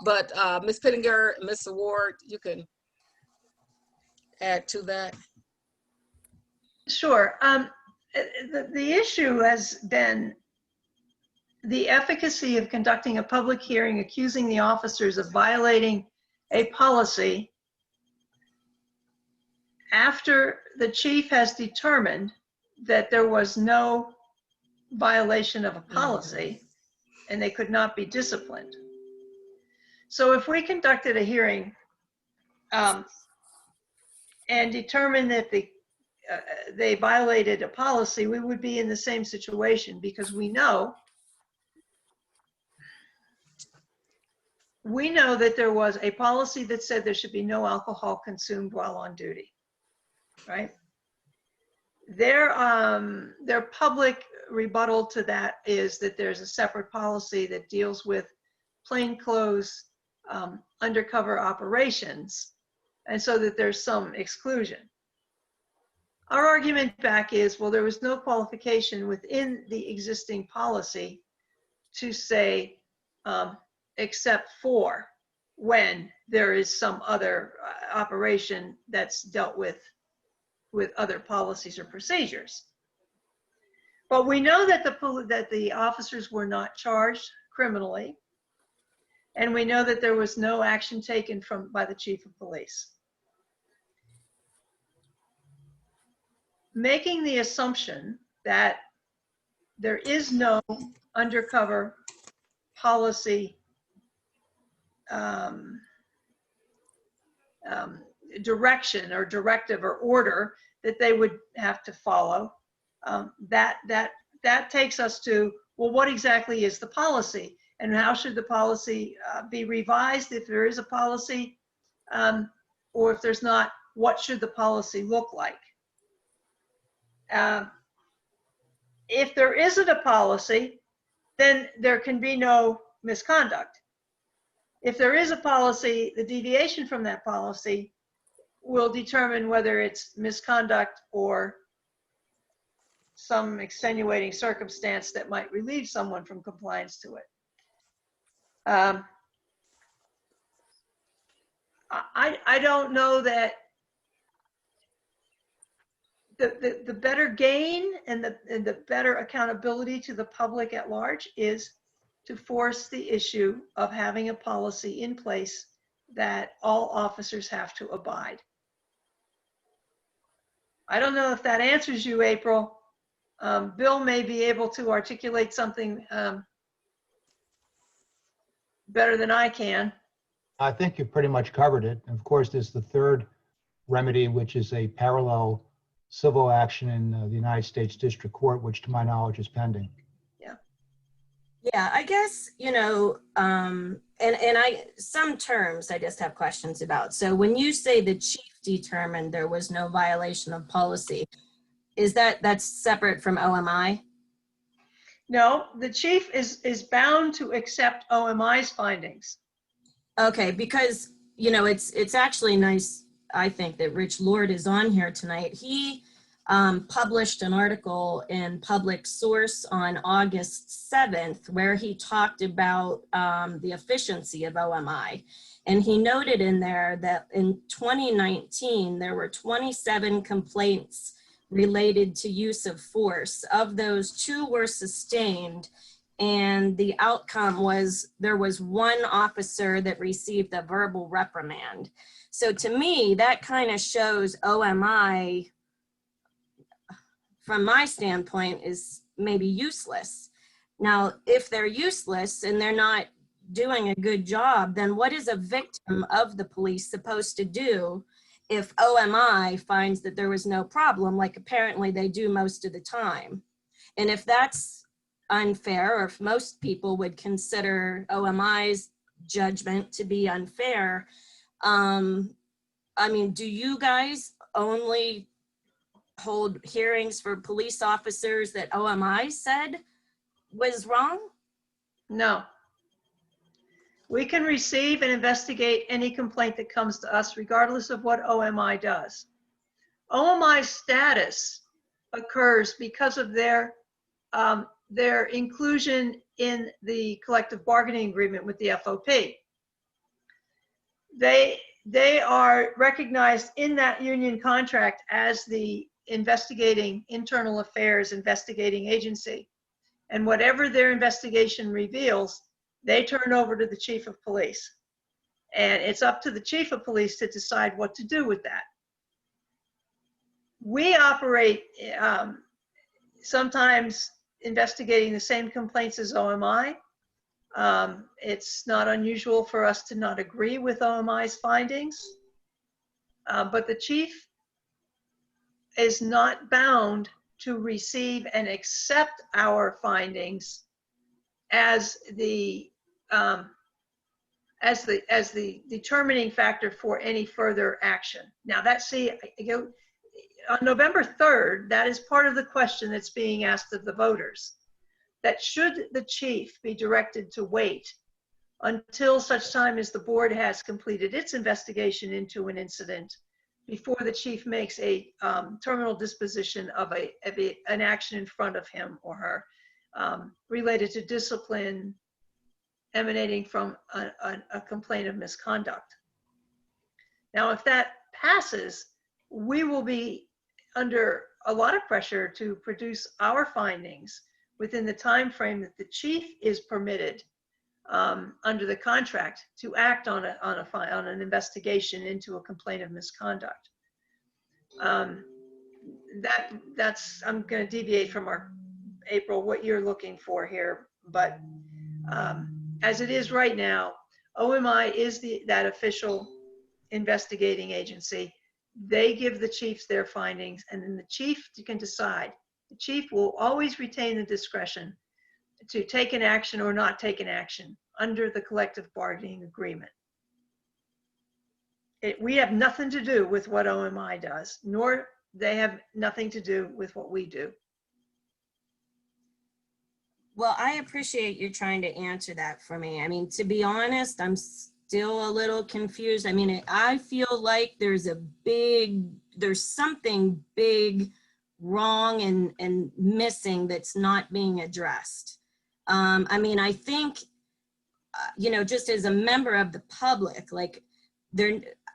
A: But Ms. Pittinger, Mr. Ward, you can add to that.
D: Sure. The issue has been the efficacy of conducting a public hearing accusing the officers of violating a policy after the chief has determined that there was no violation of a policy and they could not be disciplined. So if we conducted a hearing and determined that they violated a policy, we would be in the same situation, because we know that there was a policy that said there should be no alcohol consumed while on duty, right? Their public rebuttal to that is that there's a separate policy that deals with plainclothes undercover operations, and so that there's some exclusion. Our argument back is, well, there was no qualification within the existing policy to say, except for when there is some other operation that's dealt with other policies or procedures. But we know that the officers were not charged criminally, and we know that there was no action taken by the chief of police. Making the assumption that there is no undercover policy direction or directive or order that they would have to follow, that takes us to, well, what exactly is the policy, and how should the policy be revised if there is a policy, or if there's not, what should the policy look like? If there isn't a policy, then there can be no misconduct. If there is a policy, the deviation from that policy will determine whether it's misconduct or some extenuating circumstance that might relieve someone from compliance to it. I don't know that the better gain and the better accountability to the public at large is to force the issue of having a policy in place that all officers have to abide. I don't know if that answers you, April. Bill may be able to articulate something better than I can.
I: I think you pretty much covered it. Of course, there's the third remedy, which is a parallel civil action in the United States District Court, which to my knowledge is pending.
J: Yeah, I guess, you know, some terms I just have questions about. So when you say the chief determined there was no violation of policy, that's separate from OMI?
D: No, the chief is bound to accept OMI's findings.
J: Okay, because, you know, it's actually nice, I think, that Rich Lord is on here tonight. He published an article in Public Source on August 7th where he talked about the efficiency of OMI. And he noted in there that in 2019, there were 27 complaints related to use of force. Of those, 2 were sustained, and the outcome was there was 1 officer that received a verbal reprimand. So to me, that kind of shows OMI, from my standpoint, is maybe useless. Now, if they're useless and they're not doing a good job, then what is a victim of the police supposed to do if OMI finds that there was no problem, like apparently they do most of the time? And if that's unfair, or if most people would consider OMI's judgment to be unfair, I mean, do you guys only hold hearings for police officers that OMI said was wrong?
D: No. We can receive and investigate any complaint that comes to us, regardless of what OMI does. OMI's status occurs because of their inclusion in the collective bargaining agreement with the FOP. They are recognized in that union contract as the investigating internal affairs investigating agency. And whatever their investigation reveals, they turn over to the chief of police. And it's up to the chief of police to decide what to do with that. We operate sometimes investigating the same complaints as OMI. It's not unusual for us to not agree with OMI's findings, but the chief is not bound to receive and accept our findings as the determining factor for any further action. Now on November 3rd, that is part of the question that's being asked of the voters. That should the chief be directed to wait until such time as the board has completed its investigation into an incident before the chief makes a terminal disposition of an action in front of him or her related to discipline emanating from a complaint of misconduct. Now, if that passes, we will be under a lot of pressure to produce our findings within the time frame that the chief is permitted under the contract to act on an investigation into a complaint of misconduct. That's I'm going to deviate from our April, what you're looking for here, but as it is right now, OMI is that official investigating agency. They give the chiefs their findings, and then the chief can decide. The chief will always retain the discretion to take an action or not take an action under the collective bargaining agreement. We have nothing to do with what OMI does, nor they have nothing to do with what we do.
J: Well, I appreciate you trying to answer that for me. I mean, to be honest, I'm still a little confused. I mean, I feel like there's something big wrong and missing that's not being addressed. I mean, I think, just as a member of the public, like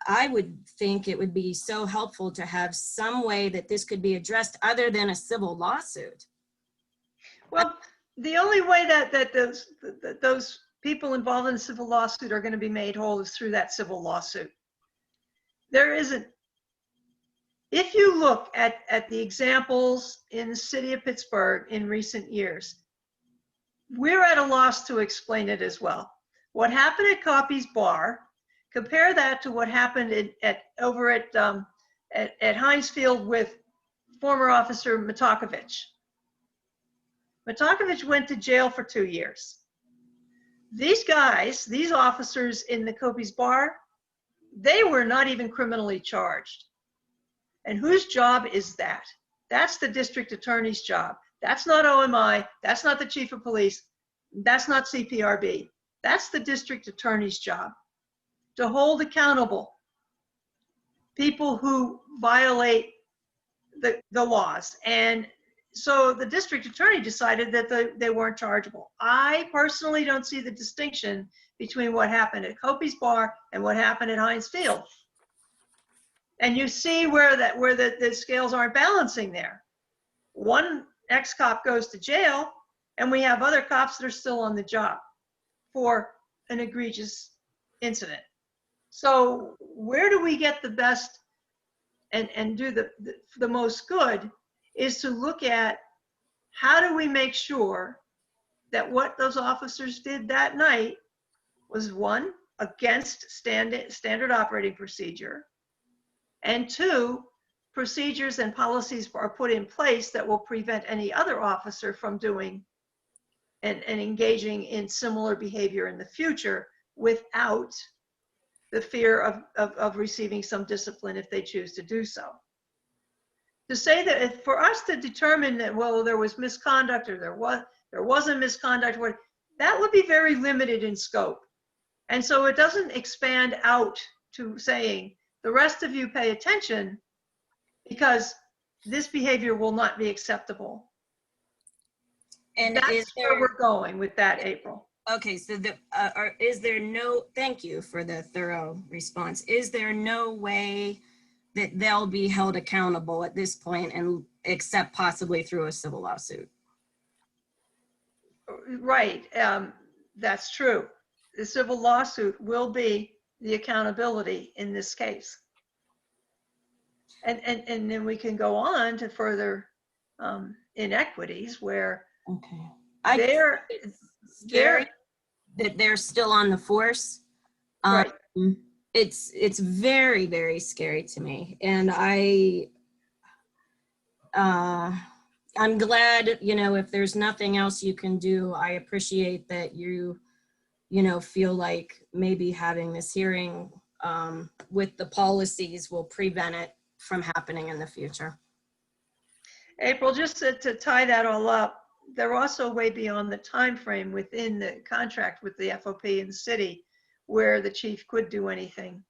J: I would think it would be so helpful to have some way that this could be addressed other than a civil lawsuit.
D: Well, the only way that those people involved in a civil lawsuit are going to be made whole is through that civil lawsuit. There isn't. If you look at the examples in the city of Pittsburgh in recent years, we're at a loss to explain it as well. What happened at Coppy's Bar, compare that to what happened over at Heinz Field with former officer Matakovich. Matakovich went to jail for 2 years. These guys, these officers in the Coppy's Bar, they were not even criminally charged. And whose job is that? That's the district attorney's job. That's not OMI. That's not the chief of police. That's not CPRB. That's the district attorney's job, to hold accountable people who violate the laws. And so the district attorney decided that they weren't chargeable. I personally don't see the distinction between what happened at Coppy's Bar and what happened at Heinz Field. And you see where the scales aren't balancing there. One ex-cop goes to jail, and we have other cops that are still on the job for an egregious incident. So where do we get the best and do the most good is to look at how do we make sure that what those officers did that night was, one, against standard operating procedure, and two, procedures and policies are put in place that will prevent any other officer from doing and engaging in similar behavior in the future without the fear of receiving some discipline if they choose to do so. To say that for us to determine that, well, there was misconduct or there wasn't misconduct, that would be very limited in scope. And so it doesn't expand out to saying, the rest of you pay attention because this behavior will not be acceptable. And that's where we're going with that, April.
J: Okay, so thank you for the thorough response. Is there no way that they'll be held accountable at this point, and except possibly through a civil lawsuit?
D: Right, that's true. The civil lawsuit will be the accountability in this case. And then we can go on to further inequities where
J: they're scary that they're still on the force.
D: Right.
J: It's very, very scary to me. And I'm glad, if there's nothing else you can do, I appreciate that you feel like maybe having this hearing with the policies will prevent it from happening in the future.
D: April, just to tie that all up, they're also way beyond the time frame within the contract with the FOP and the city where the chief could do anything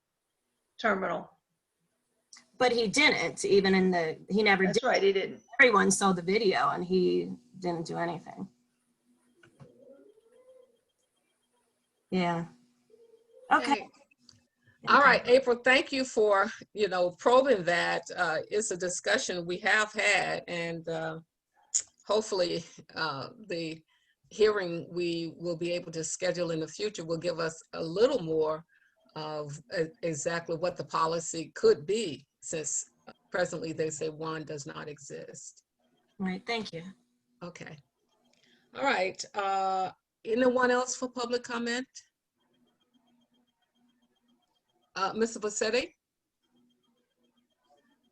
D: terminal.
J: But he didn't, he never did.
D: That's right, he didn't.
J: Everyone saw the video and he didn't do anything. Yeah. Okay.
A: All right, April, thank you for, probing that. It's a discussion we have had, and hopefully the hearing we will be able to schedule in the future will give us a little more of exactly what the policy could be, since presently they say one does not exist.
J: All right, thank you.
A: Okay. All right. Anyone else for public comment? Mr. Bosetti?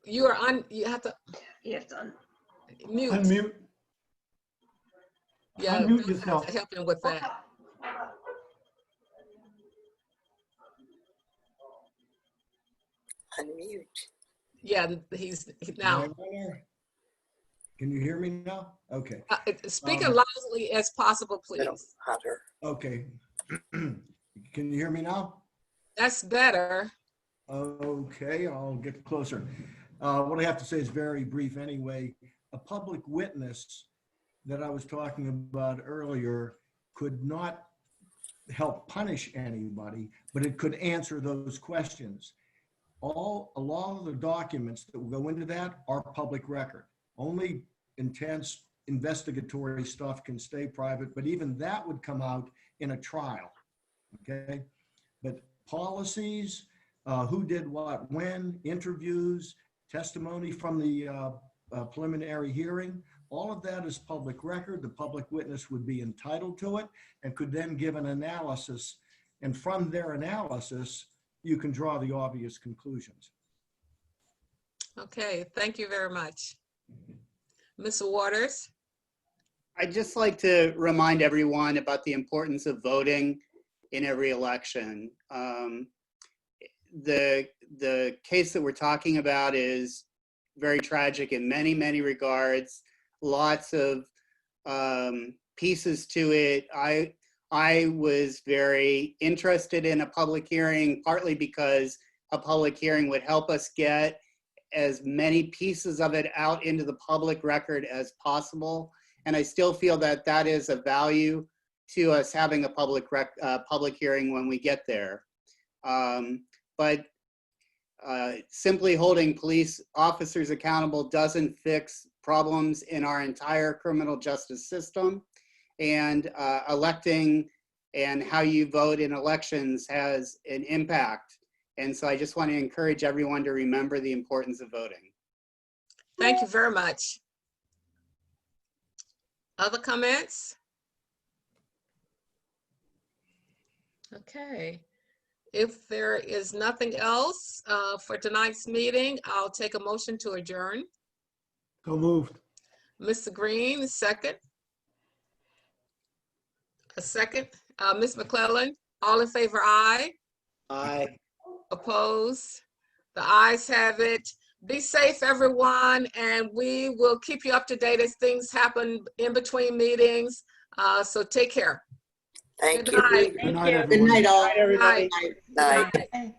A: You are on, you have to
D: You have to
A: mute.
E: Unmute.
A: Yeah,
E: Unmute
A: we'll have
E: yourself.
A: to help him with that.
B: Unmute.
A: Yeah, now.
C: Can you hear me now? Okay.
A: Speak as loudly as possible,
B: Little
A: please.
B: hotter.
C: Okay. Can you hear me now?
A: That's better.
C: Okay, I'll get closer. What I have to say is very brief anyway. A public witness that I was talking about earlier could not help punish anybody, but it could answer those questions. A lot of the documents that will go into that are public record. Only intense investigatory stuff can stay private, but even that would come out in a trial, okay? But policies, who did what, when, interviews, testimony from the preliminary hearing, all of that is public record. The public witness would be entitled to it and could then give an analysis. And from their analysis, you can draw the obvious conclusions.
A: Okay, thank you very much. Mr. Waters?
F: I'd just like to remind everyone about the importance of voting in every election. The case that we're talking about is very tragic in many, many regards. Lots of pieces to it. I was very interested in a public hearing, partly because a public hearing would help us get as many pieces of it out into the public record as possible. And I still feel that that is a value to us having a public hearing when we get there. But simply holding police officers accountable doesn't fix problems in our entire criminal justice system. And electing and how you vote in elections has an impact. And so I just want to encourage everyone to remember the importance of voting.
A: Thank you very much. Other comments? Okay. If there is nothing else for tonight's meeting, I'll take a motion to adjourn.
E: So moved.
A: Mr. Green, second. A second. Ms. McClellan, all in favor, aye.
B: Aye.
A: Opposed? The ayes have it. Be safe, everyone, and we will keep you up to date as things happen in between meetings. So take care.
B: Thank
A: Good
B: you.
A: night.
E: Good night,
B: Good
E: everyone.
B: night, all.
F: Good night, everybody.
B: Night.
A: Good night.